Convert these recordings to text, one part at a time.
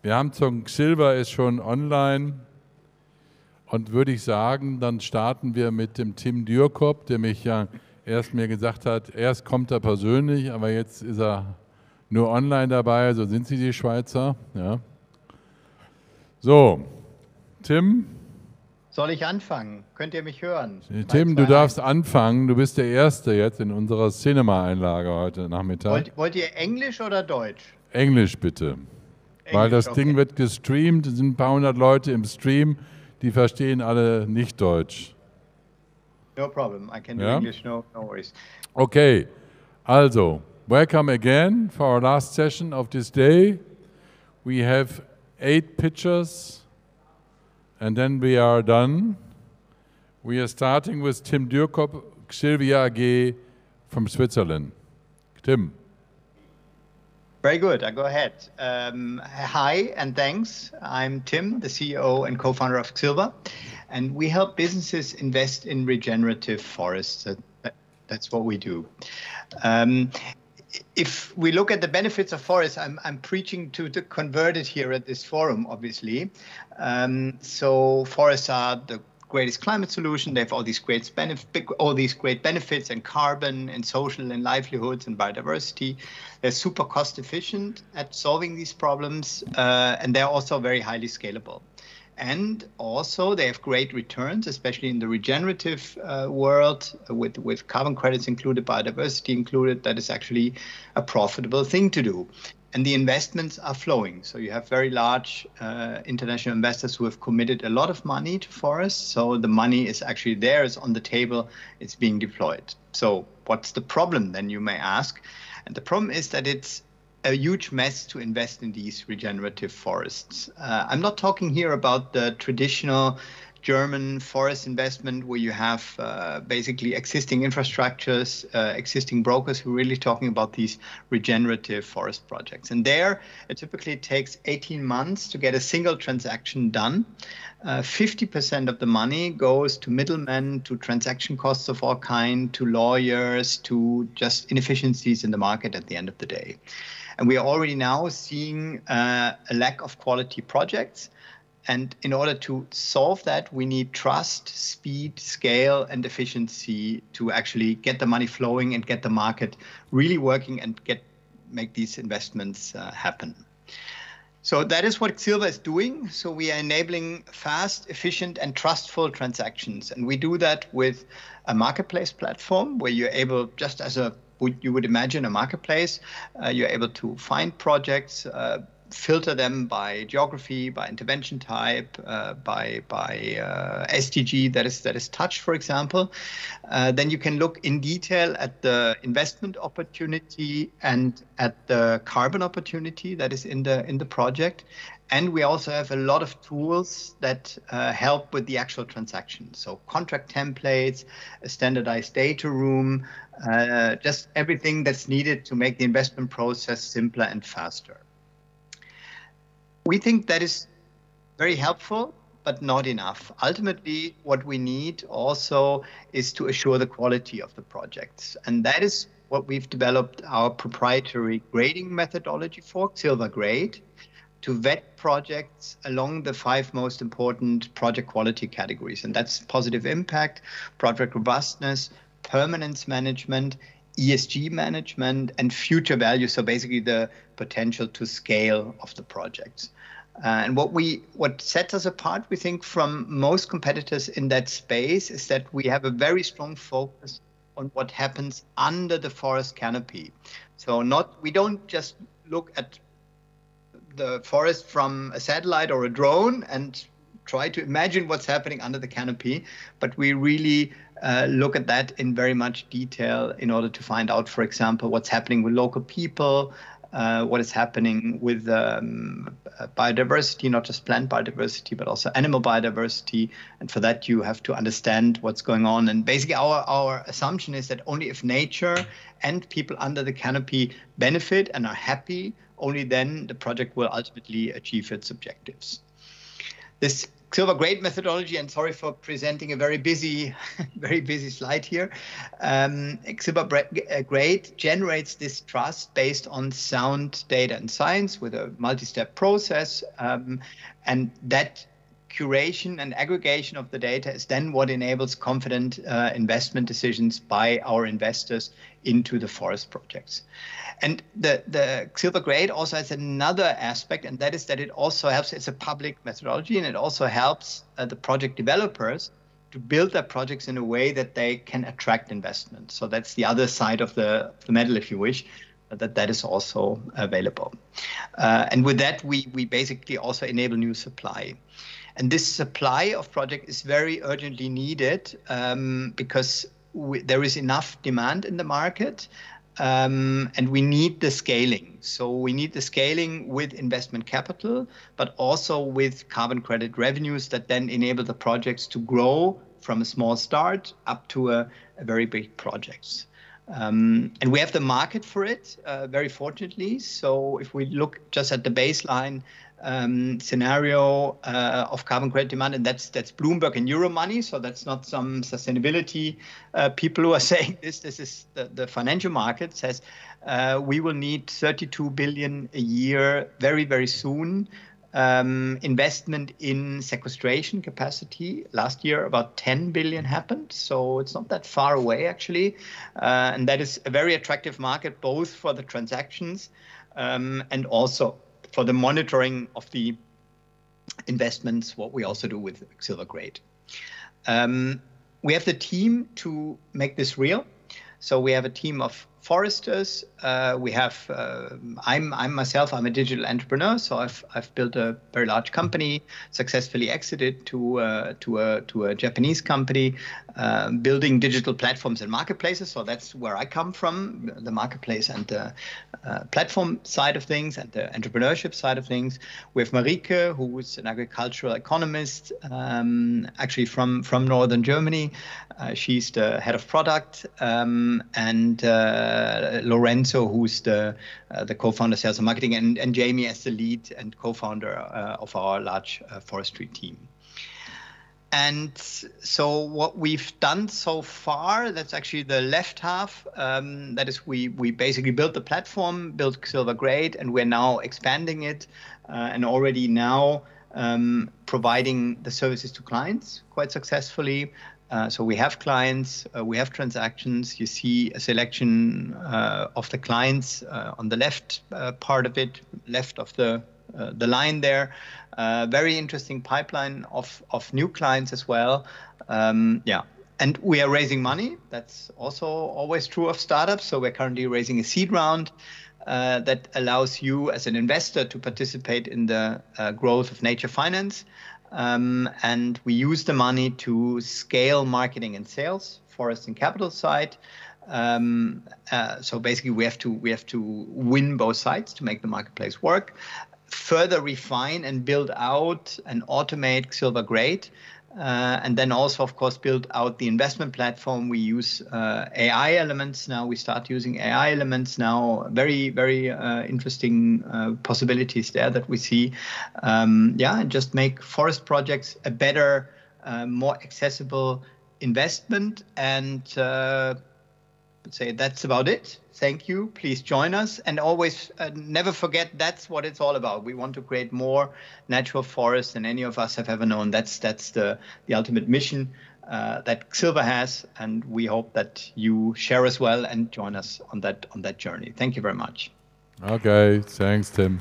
Wir haben Silver ist schon online und würde ich sagen, dann starten wir mit dem Tim Dürkop, der mich ja erst mir gesagt hat, erst kommt er persönlich, aber jetzt ist er nur online dabei, so sind Sie die Schweizer. Ja. So, Tim. Soll ich anfangen? Könnt ihr mich hören? Tim, du darfst anfangen. Du bist der Erste jetzt in unserer Cinema-Einlage heute Nachmittag. Wollt ihr Englisch oder Deutsch? Englisch bitte. Weil das Ding wird gestreamt, es sind ein paar hundert Leute im Stream, die verstehen alle nicht Deutsch. No problem, I can do English, no worries. Okay, also, welcome again for our last session of this day. We have 8 pictures and then we are done. We are starting with Tim Dürkop, Sylvia AG from Switzerland. Tim. Very good, I go ahead. Hi and thanks. I'm Tim, the CEO and co-founder of Silver, and we help businesses invest in regenerative forests. That's what we do. If we look at the benefits of forests, I'm preaching to the converted here at this forum, obviously. So forests are the greatest climate solution. They have all these great benefits and carbon and social and livelihoods and biodiversity. They're super cost efficient at solving these problems, and they're also very highly scalable. And also they have great returns, especially in the regenerative world with carbon credits included, biodiversity included. That is actually a profitable thing to do. And the investments are flowing. So you have very large international investors who have committed a lot of money to forests. So the money is actually there, it's on the table, it's being deployed. So what's the problem then, you may ask? And the problem is that it's a huge mess to invest in these regenerative forests. I'm not talking here about the traditional German forest investment where you have basically existing infrastructures, existing brokers who are really talking about these regenerative forest projects. And there, it typically takes 18 months to get a single transaction done. 50% of the money goes to middlemen, to transaction costs of all kind, to lawyers, to just inefficiencies in the market at the end of the day. And we are already now seeing a lack of quality projects. And in order to solve that, we need trust, speed, scale, and efficiency to actually get the money flowing and get the market really working and make these investments happen. So that is what Silver is doing. So we are enabling fast, efficient, and trustful transactions. And we do that with a marketplace platform where you're able, just as you would imagine a marketplace, you're able to find projects, filter them by geography, by intervention type, by SDG that is touched, for example. Then you can look in detail at the investment opportunity and at the carbon opportunity that is in the project. And we also have a lot of tools that help with the actual transaction. So contract templates, a standardized data room, just everything that's needed to make the investment process simpler and faster. We think that is very helpful, but not enough. Ultimately, what we need also is to assure the quality of the projects. And that is what we've developed our proprietary grading methodology for, Silver Grade, to vet projects along the 5 most important project quality categories. And that's positive impact, project robustness, permanence management, ESG management, and future value. So basically the potential to scale of the projects. And what sets us apart, we think, from most competitors in that space is that we have a very strong focus on what happens under the forest canopy. So we don't just look at the forest from a satellite or a drone and try to imagine what's happening under the canopy, but we really look at that in very much detail in order to find out, for example, what's happening with local people, what is happening with biodiversity, not just plant biodiversity, but also animal biodiversity. And for that, you have to understand what's going on. And basically, our assumption is that only if nature and people under the canopy benefit and are happy, only then the project will ultimately achieve its objectives. This Silver Grade methodology, and sorry for presenting a very busy, very busy slide here. Silver Grade generates this trust based on sound data and science with a multi-step process, and that curation and aggregation of the data is then what enables confident investment decisions by our investors into the forest projects. And the Silver Grade also has another aspect, and that is that it also helps, it's a public methodology, and it also helps the project developers to build their projects in a way that they can attract investment. So that's the other side of the medal, if you wish, that is also available. And with that, we basically also enable new supply. And this supply of project is very urgently needed because there is enough demand in the market, and we need the scaling. So we need the scaling with investment capital, but also with carbon credit revenues that then enable the projects to grow from a small start up to a very big projects. And we have the market for it, very fortunately. So if we look just at the baseline scenario of carbon credit demand, and that's Bloomberg and Euro money, so that's not some sustainability people who are saying this. This is the financial market says we will need 32 billion a year very, very soon. Investment in sequestration capacity. Last year, about 10 billion happened, so it's not that far away, actually. And that is a very attractive market, both for the transactions and also for the monitoring of the investments, what we also do with Silver Grade. We have the team to make this real. So we have a team of foresters. We have, I'm myself, I'm a digital entrepreneur. So I've built a very large company, successfully exited to a Japanese company, building digital platforms and marketplaces. So that's where I come from, the marketplace and the platform side of things and the entrepreneurship side of things. We have Marike, who is an agricultural economist, actually from Northern Germany. She's the head of product, and Lorenzo, who's the co-founder, sales and marketing, and Jamie as the lead and co-founder of our large forestry team. And so what we've done so far, that's actually the left half. That is, we basically built the platform, built Silver Grade, and we're now expanding it and already now providing the services to clients quite successfully. So we have clients, we have transactions. You see a selection of the clients on the left part of it, left of the line there. Very interesting pipeline of new clients as well. Yeah, and we are raising money. That's also always true of startups. So we're currently raising a seed round that allows you as an investor to participate in the growth of nature finance. And we use the money to scale marketing and sales, forest and capital side. So basically, we have to win both sides to make the marketplace work. Further refine and build out and automate Silver Grade, and then also, of course, build out the investment platform. We use AI elements now. We start using AI elements now. Very, very interesting possibilities there that we see. Yeah, and just make forest projects a better, more accessible investment. And I'd say that's about it. Thank you. Please join us. And always never forget, that's what it's all about. We want to create more natural forests than any of us have ever known. That's the ultimate mission that Silver has. And we hope that you share as well and join us on that journey. Thank you very much. Okay. Thanks, Tim.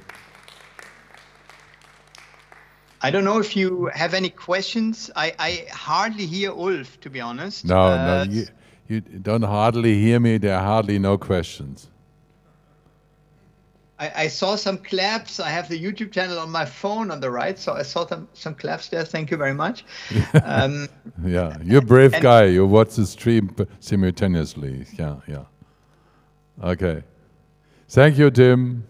I don't know if you have any questions. I hardly hear Ulf, to be honest. No, you don't hardly hear me. There are hardly no questions. I saw some claps. I have the YouTube channel on my phone on the right, so I saw some claps there. Thank you very much. Yeah, you're a brave guy. You watch the stream simultaneously. Yeah. Okay. Thank you, Tim.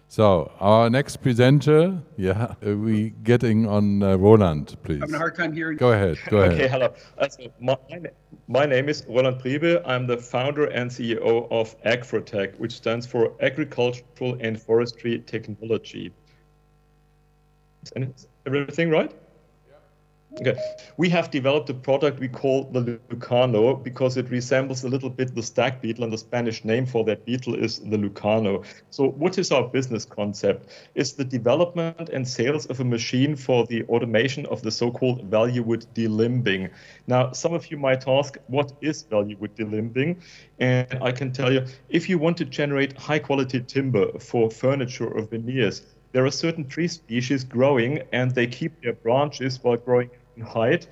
So our next presenter, we getting on Roland, please. I'm having a hard time hearing. Go ahead. Okay, hello. My name is Roland Priebe. I'm the founder and CEO of Agfrotech, which stands for Agricultural and Forestry Technology. Everything right? Okay, we have developed a product we call the Lucano because it resembles a little bit the stag beetle, and the Spanish name for that beetle is the Lucano. So what is our business concept? It's the development and sales of a machine for the automation of the so-called value wood delimbing. Now, some of you might ask, what is value wood delimbing? And I can tell you, if you want to generate high quality timber for furniture or veneers, there are certain tree species growing and they keep their branches while growing in height.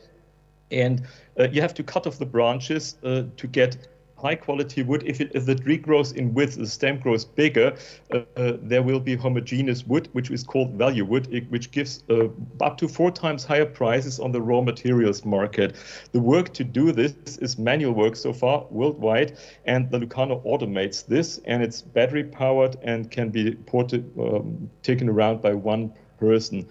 And you have to cut off the branches to get high quality wood. If the tree grows in width, the stem grows bigger, there will be homogeneous wood, which is called value wood, which gives up to 4 times higher prices on the raw materials market. The work to do this is manual work so far worldwide, and the Lucano automates this, and it's battery powered and can be taken around by one person.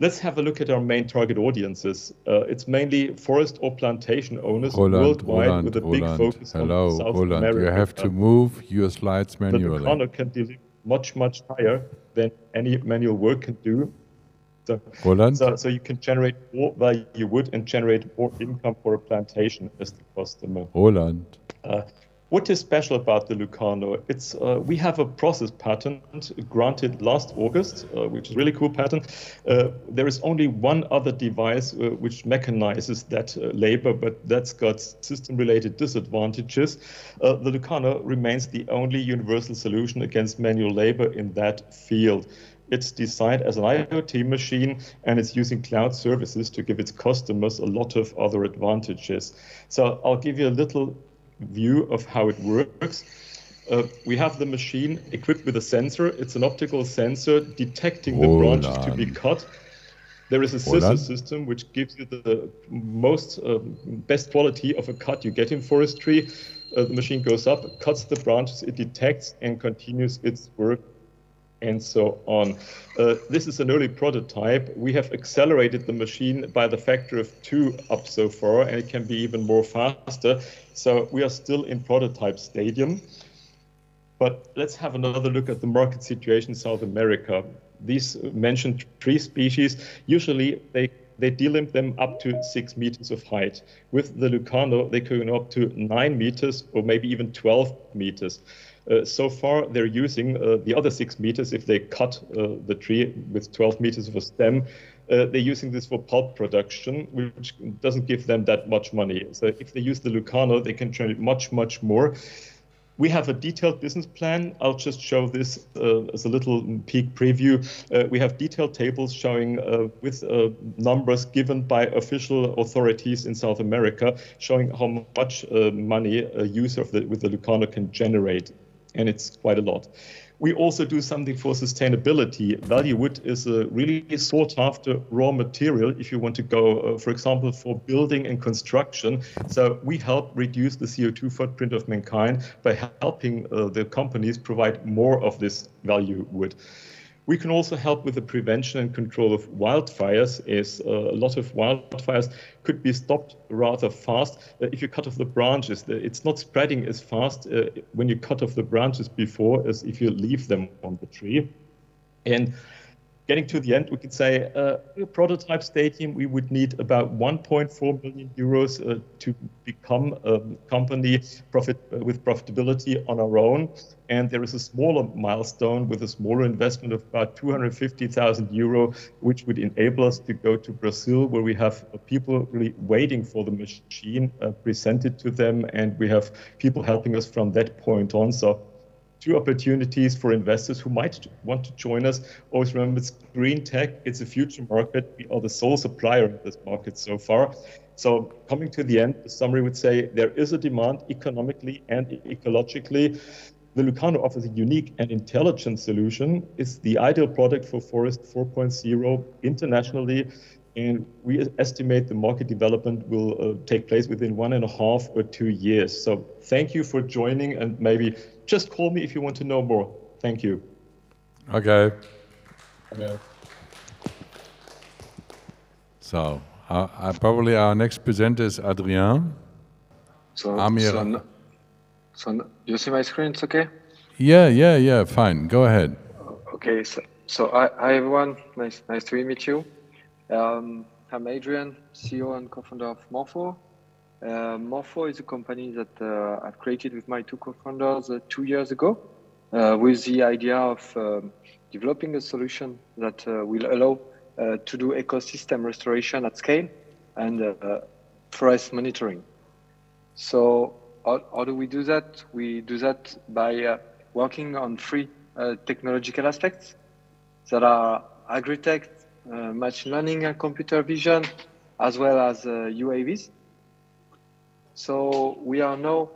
Let's have a look at our main target audiences. It's mainly forest or plantation owners worldwide with a big focus on South America. You have to move your slides manually. The Lucano can deliver much, much higher than any manual work can do. So you can generate more value wood and generate more income for a plantation as the customer. Roland. What is special about the Lucano? It's we have a process patent granted last August, which is a really cool patent. There is only one other device which mechanizes that labor, but that's got system-related disadvantages. The Lucano remains the only universal solution against manual labor in that field. It's designed as an IoT machine, and it's using cloud services to give its customers a lot of other advantages. So I'll give you a little view of how it works. We have the machine equipped with a sensor. It's an optical sensor detecting the branches to be cut. There is a scissor system which gives you the most best quality of a cut you get in forestry. The machine goes up, cuts the branches, it detects and continues its work, and so on. This is an early prototype. We have accelerated the machine by the factor of 2 up so far, and it can be even more faster. So we are still in prototype stadium. But let's have another look at the market situation in South America. These mentioned tree species, usually they delimb them up to 6 meters of height. With the Lucano, they can go up to 9 meters or maybe even 12 meters. So far, they're using the other 6 meters if they cut the tree with 12 meters of a stem. They're using this for pulp production, which doesn't give them that much money. So if they use the Lucano, they can generate much, much more. We have a detailed business plan. I'll just show this as a little peek preview. We have detailed tables showing with numbers given by official authorities in South America, showing how much money a user with the Lucano can generate. And it's quite a lot. We also do something for sustainability. Value wood is a really sought after raw material if you want to go, for example, for building and construction. So we help reduce the CO2 footprint of mankind by helping the companies provide more of this value wood. We can also help with the prevention and control of wildfires, as a lot of wildfires could be stopped rather fast. If you cut off the branches, it's not spreading as fast when you cut off the branches before as if you leave them on the tree. And getting to the end, we could say a prototype stadium, we would need about 1.4 million euros to become a company with profitability on our own. And there is a smaller milestone with a smaller investment of about 250,000 euro, which would enable us to go to Brazil, where we have people really waiting for the machine presented to them. And we have people helping us from that point on. So 2 opportunities for investors who might want to join us. Always remember, it's green tech. It's a future market. We are the sole supplier in this market so far. So coming to the end, the summary would say there is a demand economically and ecologically. The Lucano offers a unique and intelligent solution. It's the ideal product for Forest 4.0 internationally. And we estimate the market development will take place within 1.5 or 2 years. So thank you for joining, and maybe just call me if you want to know more. Thank you. Okay. So probably our next presenter is Adrien. So you see my screen, it's okay? Yeah, fine. Go ahead. Okay, so hi everyone, nice to meet you. I'm Adrian, CEO and co-founder of Morpho. Morpho is a company that I've created with my two co-founders 2 years ago with the idea of developing a solution that will allow to do ecosystem restoration at scale and forest monitoring. So how do we do that? We do that by working on three technological aspects that are agri-tech, machine learning and computer vision, as well as UAVs. So we are now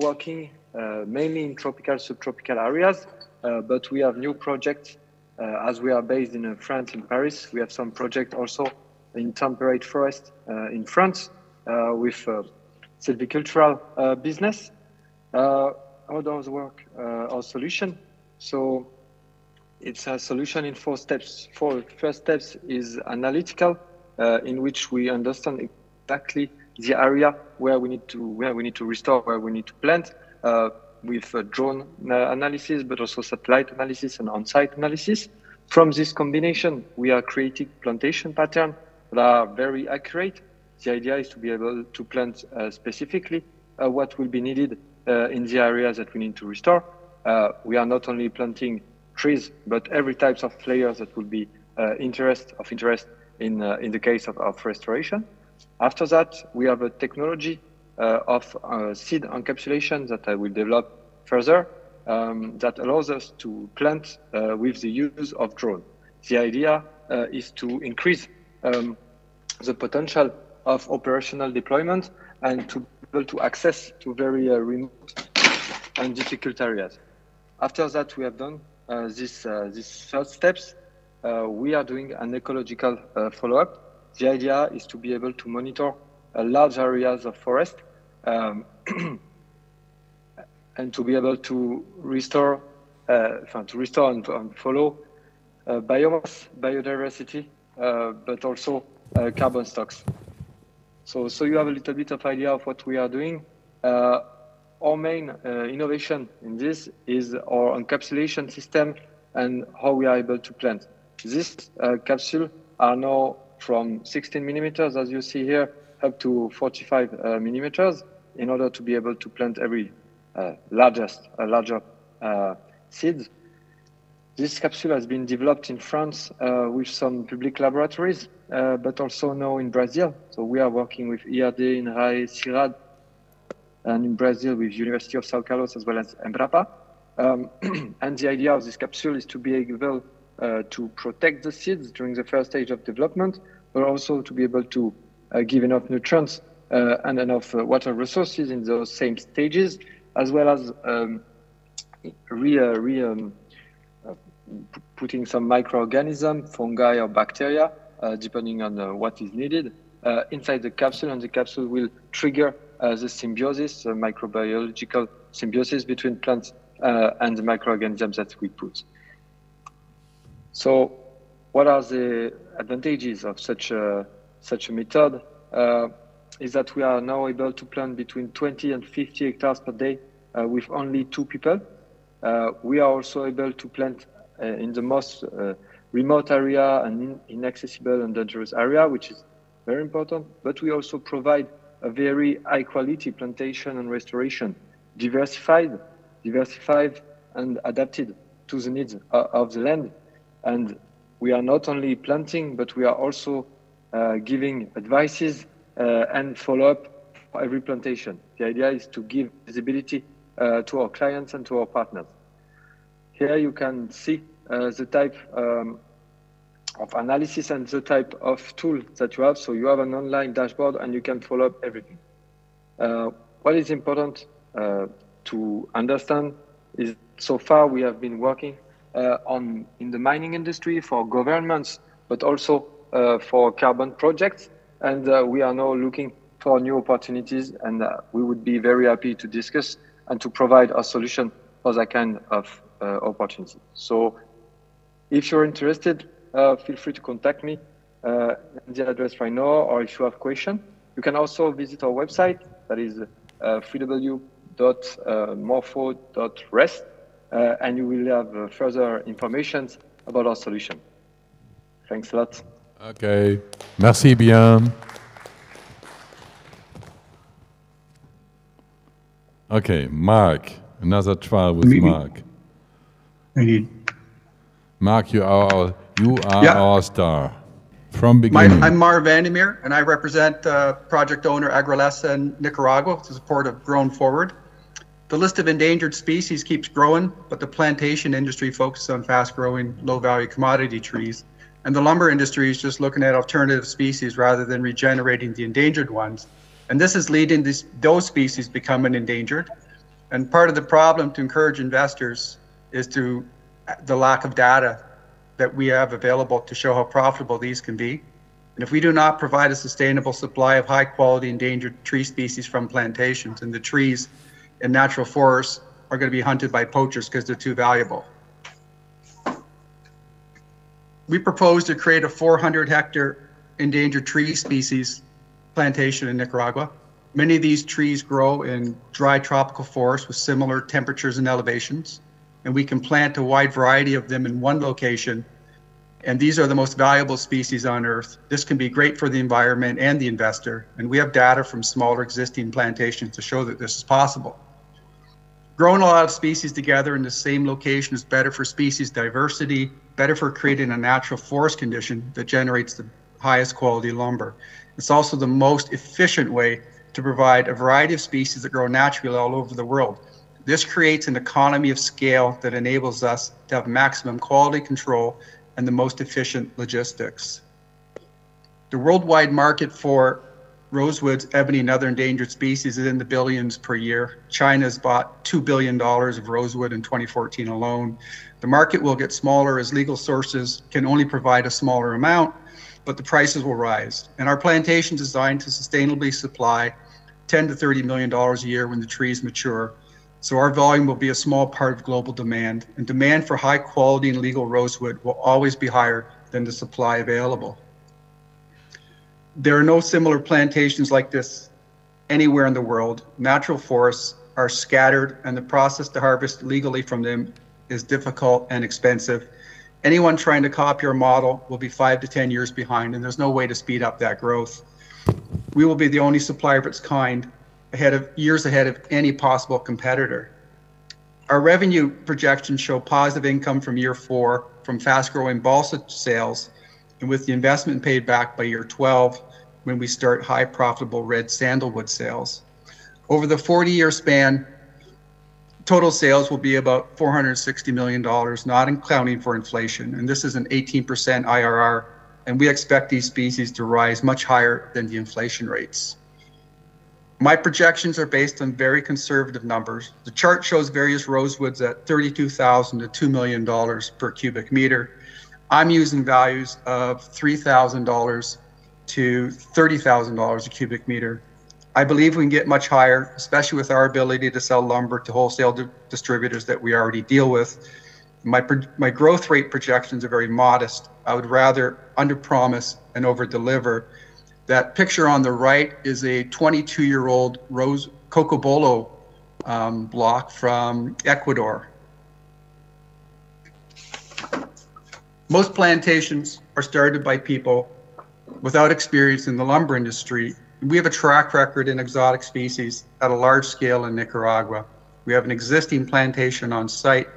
working mainly in tropical, subtropical areas, but we have new projects as we are based in France, in Paris. We have some projects also in temperate forest in France with silvicultural business. How does it work? Our solution. So it's a solution in 4 steps. First steps is analytical, in which we understand exactly the area where we need to restore, where we need to plant, with drone analysis, but also satellite analysis and on-site analysis. From this combination, we are creating plantation patterns that are very accurate. The idea is to be able to plant specifically what will be needed in the areas that we need to restore. We are not only planting trees, but every types of layers that will be of interest in the case of restoration. After that, we have a technology of seed encapsulation that I will develop further that allows us to plant with the use of drone. The idea is to increase the potential of operational deployment and to be able to access to very remote and difficult areas. After that, we have done these first steps. We are doing an ecological follow-up. The idea is to be able to monitor large areas of forest and to be able to restore, and follow biomass, biodiversity, but also carbon stocks. So you have a little bit of idea of what we are doing. Our main innovation in this is our encapsulation system and how we are able to plant. This capsule are now from 16 millimeters, as you see here, up to 45 millimeters in order to be able to plant every larger seeds. This capsule has been developed in France with some public laboratories, but also now in Brazil. So we are working with IRD, INRAE, CIRAD, and in Brazil with University of São Carlos as well as Embrapa. And the idea of this capsule is to be able to protect the seeds during the first stage of development, but also to be able to give enough nutrients and enough water resources in those same stages, as well as putting some microorganism, fungi or bacteria, depending on what is needed, inside the capsule, and the capsule will trigger the symbiosis, the microbiological symbiosis between plants and the microorganisms that we put. So what are the advantages of such a method? Is that we are now able to plant between 20 and 50 hectares per day with only 2 people. We are also able to plant in the most remote area and inaccessible and dangerous area, which is very important. But we also provide a very high quality plantation and restoration, diversified and adapted to the needs of the land. And we are not only planting, but we are also giving advices and follow-up for every plantation. The idea is to give visibility to our clients and to our partners. Here you can see the type of analysis and the type of tool that you have. So you have an online dashboard and you can follow up everything. What is important to understand is so far we have been working in the mining industry for governments, but also for carbon projects. And we are now looking for new opportunities, and we would be very happy to discuss and to provide a solution for that kind of opportunity. So if you're interested, feel free to contact me the address right now, or if you have questions, you can also visit our website, that is www.morpho.rest, and you will have further information about our solution. Thanks a lot. Okay. Merci bien. Okay, Mark. Another trial with Mark. Mark, you are our star from beginning. I'm Mar Vandermeer, and I represent project owner Agrolesa in Nicaragua to support of Grown Forward. The list of endangered species keeps growing, but the plantation industry focuses on fast-growing, low-value commodity trees. And the lumber industry is just looking at alternative species rather than regenerating the endangered ones. And this is leading those species becoming endangered. And part of the problem to encourage investors is the lack of data that we have available to show how profitable these can be. And if we do not provide a sustainable supply of high-quality endangered tree species from plantations, and the trees in natural forests are going to be hunted by poachers because they're too valuable. We propose to create a 400-hectare endangered tree species plantation in Nicaragua. Many of these trees grow in dry tropical forests with similar temperatures and elevations, and we can plant a wide variety of them in one location, and these are the most valuable species on Earth. This can be great for the environment and the investor, and we have data from smaller existing plantations to show that this is possible. Growing a lot of species together in the same location is better for species diversity, better for creating a natural forest condition that generates the highest quality lumber. It's also the most efficient way to provide a variety of species that grow naturally all over the world. This creates an economy of scale that enables us to have maximum quality control and the most efficient logistics. The worldwide market for rosewoods, ebony, and other endangered species is in the billions per year. China's bought $2 billion of rosewood in 2014 alone. The market will get smaller as legal sources can only provide a smaller amount, but the prices will rise. And our plantation is designed to sustainably supply $10 to $30 million a year when the trees mature. So our volume will be a small part of global demand, and demand for high quality and legal rosewood will always be higher than the supply available. There are no similar plantations like this anywhere in the world. Natural forests are scattered, and the process to harvest legally from them is difficult and expensive. Anyone trying to copy our model will be 5 to 10 years behind, and there's no way to speed up that growth. We will be the only supplier of its kind, years ahead of any possible competitor. Our revenue projections show positive income from year 4 from fast-growing balsa sales, and with the investment paid back by year 12 when we start high profitable red sandalwood sales. Over the 40-year span, total sales will be about $460 million, not accounting for inflation, and this is an 18% IRR, and we expect these species to rise much higher than the inflation rates. My projections are based on very conservative numbers. The chart shows various rosewoods at $32,000 to $2 million per cubic meter. I'm using values of $3,000 to $30,000 a cubic meter. I believe we can get much higher, especially with our ability to sell lumber to wholesale distributors that we already deal with. My growth rate projections are very modest. I would rather underpromise and overdeliver. That picture on the right is a 22-year-old rose cocobolo block from Ecuador. Most plantations are started by people without experience in the lumber industry. We have a track record in exotic species at a large scale in Nicaragua. We have an existing plantation on site.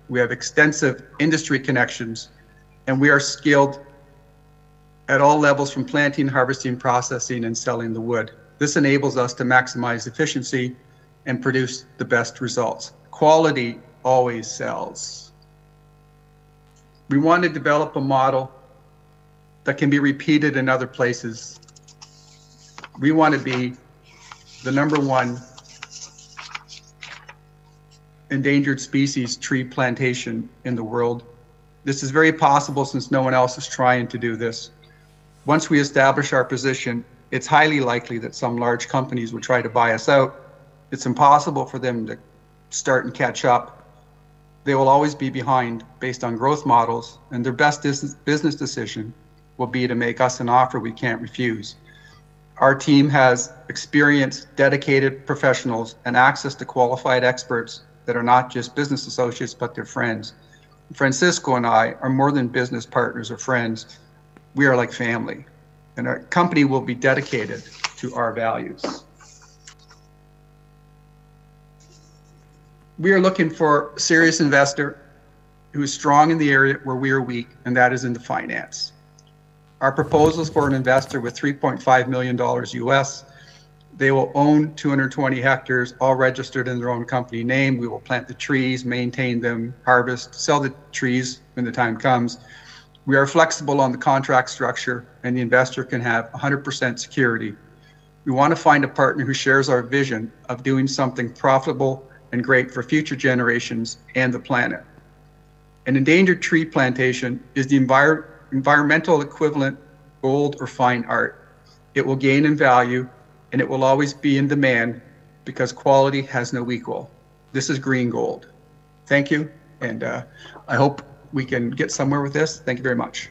We have extensive industry connections, and we are skilled at all levels from planting, harvesting, processing, and selling the wood. This enables us to maximize efficiency and produce the best results. Quality always sells. We want to develop a model that can be repeated in other places. We want to be the #1 endangered species tree plantation in the world. This is very possible since no one else is trying to do this. Once we establish our position, it's highly likely that some large companies will try to buy us out. It's impossible for them to start and catch up. They will always be behind based on growth models, and their best business decision will be to make us an offer we can't refuse. Our team has experienced, dedicated professionals and access to qualified experts that are not just business associates, but they're friends. Francisco and I are more than business partners or friends. we are like family, and our company will be dedicated to our values. We are looking for a serious investor who is strong in the area where we are weak, and that is in the finance. Our proposal is for an investor with $3.5 million US. They will own 220 hectares, all registered in their own company name. We will plant the trees, maintain them, harvest, sell the trees when the time comes. We are flexible on the contract structure, and the investor can have 100% security. We want to find a partner who shares our vision of doing something profitable and great for future generations and the planet. An endangered tree plantation is the environmental equivalent gold or fine art. It will gain in value, and it will always be in demand because quality has no equal. This is green gold. Thank you, and I hope we can get somewhere with this. Thank you very much.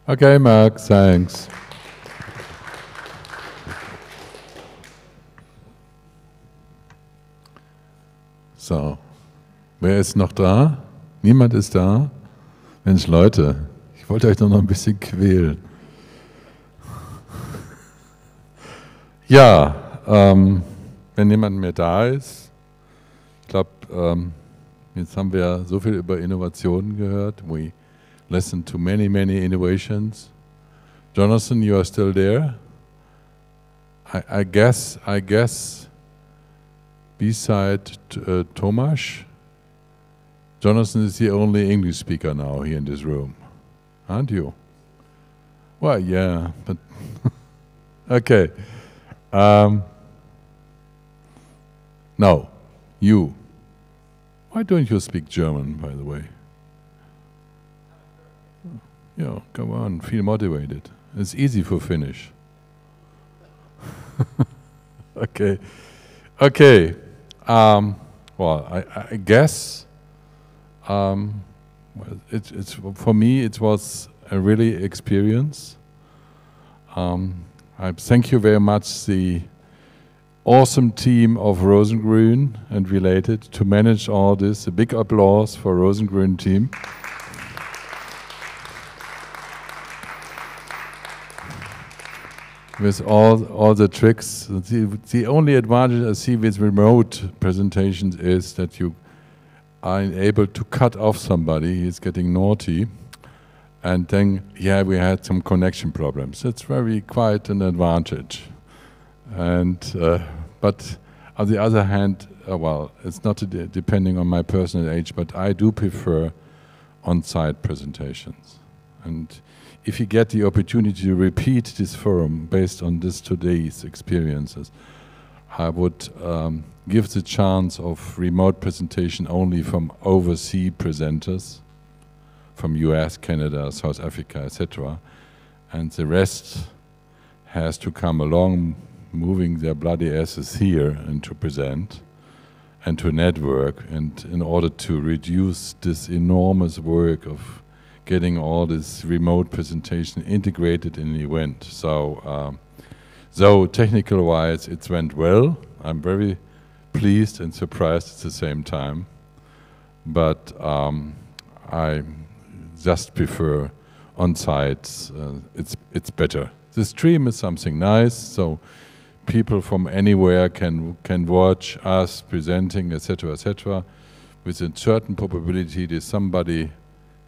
Okay, Mark, thanks. So, wer ist noch da? Niemand ist da? Mensch, Leute, ich wollte euch doch noch ein bisschen quälen. Ja, wenn niemand mehr da ist, ich glaube, jetzt haben wir so viel über Innovationen gehört. We listened to many, many innovations. Jonathan, you are still there? I guess, beside Tomasz, Jonathan is the only English speaker now here in this room, aren't you? Well, yeah, but okay. No, you. Why don't you speak German, by the way? Yeah, come on, feel motivated. It's easy for Finnish. Okay. Okay. Well, I guess well, it's for me it was a really experience. I thank you very much the awesome team of Rosengrün and related to manage all this. A big applause for Rosengrün team. With all the tricks. The only advantage I see with remote presentations is that you are able to cut off somebody, he's getting naughty, and then, yeah, we had some connection problems. It's very quite an advantage. And, but on the other hand, well, it's not depending on my personal age, but I do prefer on-site presentations. And if you get the opportunity to repeat this forum based on this today's experiences, I would give the chance of remote presentation only from overseas presenters, from US, Canada, South Africa, etc. And the rest has to come along, moving their bloody asses here and to present and to network, and in order to reduce this enormous work of getting all this remote presentation integrated in the event. So, so technical-wise, it went well. I'm very pleased and surprised at the same time. But I just prefer on-site. It's better. The stream is something nice, so people from anywhere can watch us presenting, etc., etc. With a certain probability, there's somebody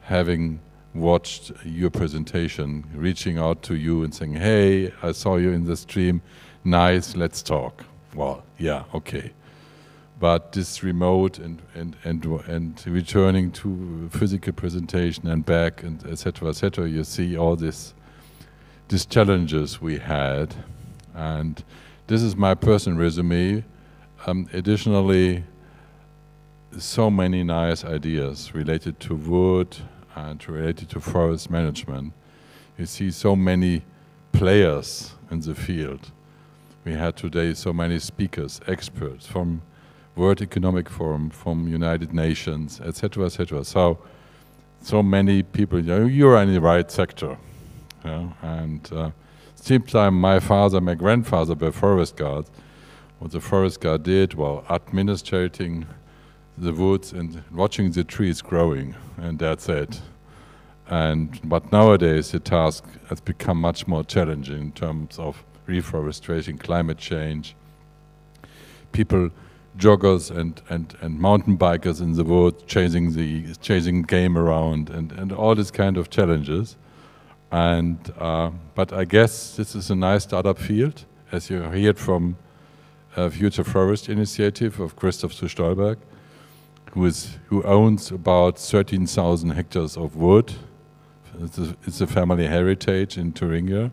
having watched your presentation, reaching out to you and saying, hey, I saw you in the stream, nice, let's talk. Well, yeah, okay. But this remote and returning to physical presentation and back and etc., you see all these challenges we had. And this is my personal resume. Additionally, so many nice ideas related to wood, and related to forest management. You see so many players in the field. We had today so many speakers, experts from World Economic Forum, from United Nations, etc., etc. So many people, you're in the right sector. And it seems like my grandfather were forest guards. What the forest guard did, well, administrating the woods and watching the trees growing, and that's it. But nowadays the task has become much more challenging in terms of reforestation, climate change, people, joggers and mountain bikers in the wood, chasing game around, and all these kind of challenges. But I guess this is a nice startup field, as you heard from Future Forest Initiative of Christoph zu Stolberg, who owns about 13,000 hectares of wood. It's a family heritage in Thuringia,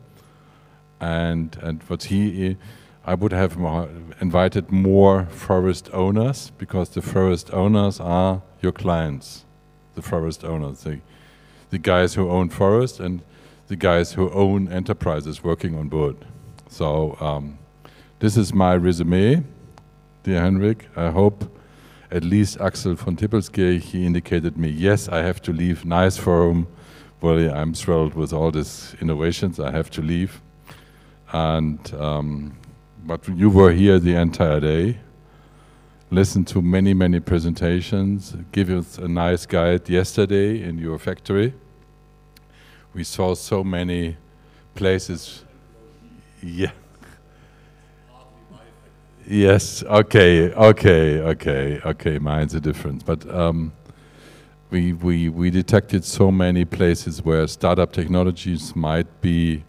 and what I would have invited more forest owners, because the forest owners are your clients. The forest owners, the guys who own forest and the guys who own enterprises working on wood. So this is my resume, dear Henrik. I hope at least Axel von Tippelskirch, he indicated me, yes, I have to leave. Nice forum. Well, I'm thrilled with all these innovations. I have to leave. But you were here the entire day, listened to many, many presentations, give us a nice guide yesterday in your factory. We saw so many places. Yeah. Yes, okay, mine's a difference. But we detected so many places where startup technologies might be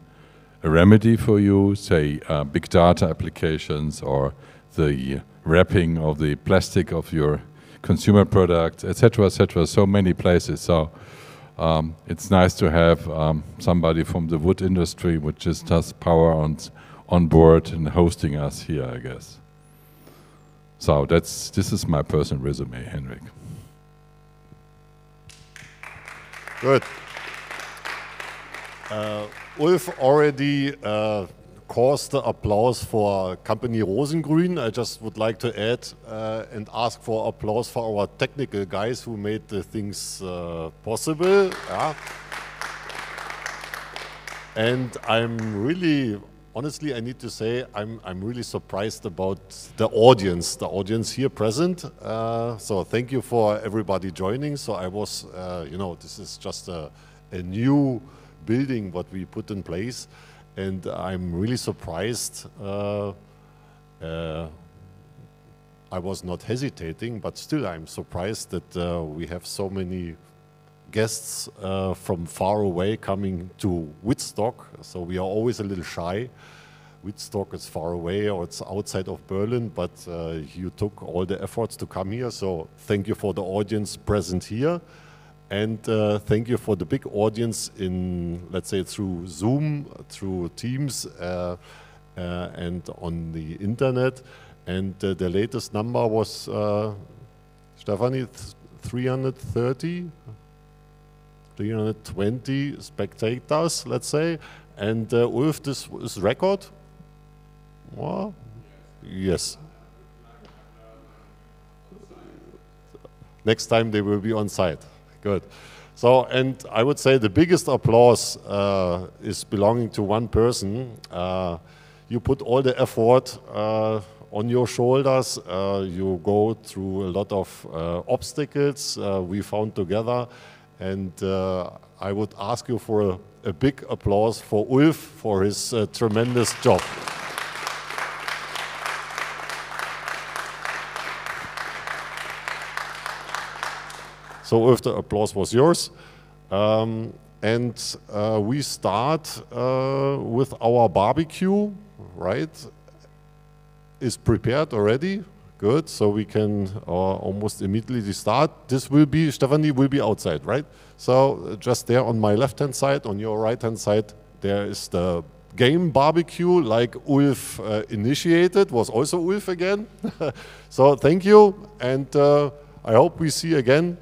a remedy for you, say big data applications or the wrapping of the plastic of your consumer products, etc., so many places. So it's nice to have somebody from the wood industry which just does power on board and hosting us here, I guess. So this is my personal resume, Henrik. Good. Ulf already caused the applause for company Rosengrün. I just would like to add and ask for applause for our technical guys who made the things possible. Yeah. And I'm really, honestly, I need to say, I'm really surprised about the audience here present. So thank you for everybody joining. So I was, this is just a new building what we put in place, and I'm really surprised. I was not hesitating, but still I'm surprised that we have so many guests from far away coming to Wittstock. So we are always a little shy. Wittstock is far away, or it's outside of Berlin, but you took all the efforts to come here. So thank you for the audience present here. And thank you for the big audience in, let's say, through Zoom, through Teams, and on the internet. And the latest number was, Stefanie, 330, 320 spectators, let's say. And Ulf, this is record? Well, yes. Next time they will be on site. Good. So, and I would say the biggest applause is belonging to one person. You put all the effort on your shoulders. You go through a lot of obstacles we found together. And I would ask you for a big applause for Ulf for his tremendous job. So Ulf, the applause was yours. We start with our barbecue, right? Is prepared already. Good, so we can almost immediately start. This will be, Stefanie will be outside, right? So just there on my left-hand side, on your right-hand side, there is the game barbecue like Ulf initiated, was also Ulf again. So thank you, and I hope we see again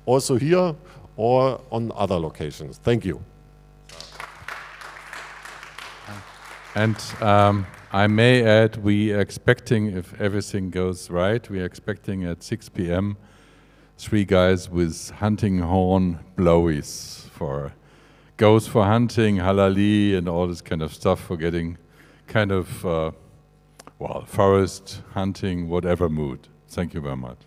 also here or on other locations. Thank you. And I may add, we are expecting, if everything goes right, we are expecting at 6 p.m. 3 guys with hunting horn blowies goes for hunting, halali, and all this kind of stuff for getting kind of, forest hunting, whatever mood. Thank you very much.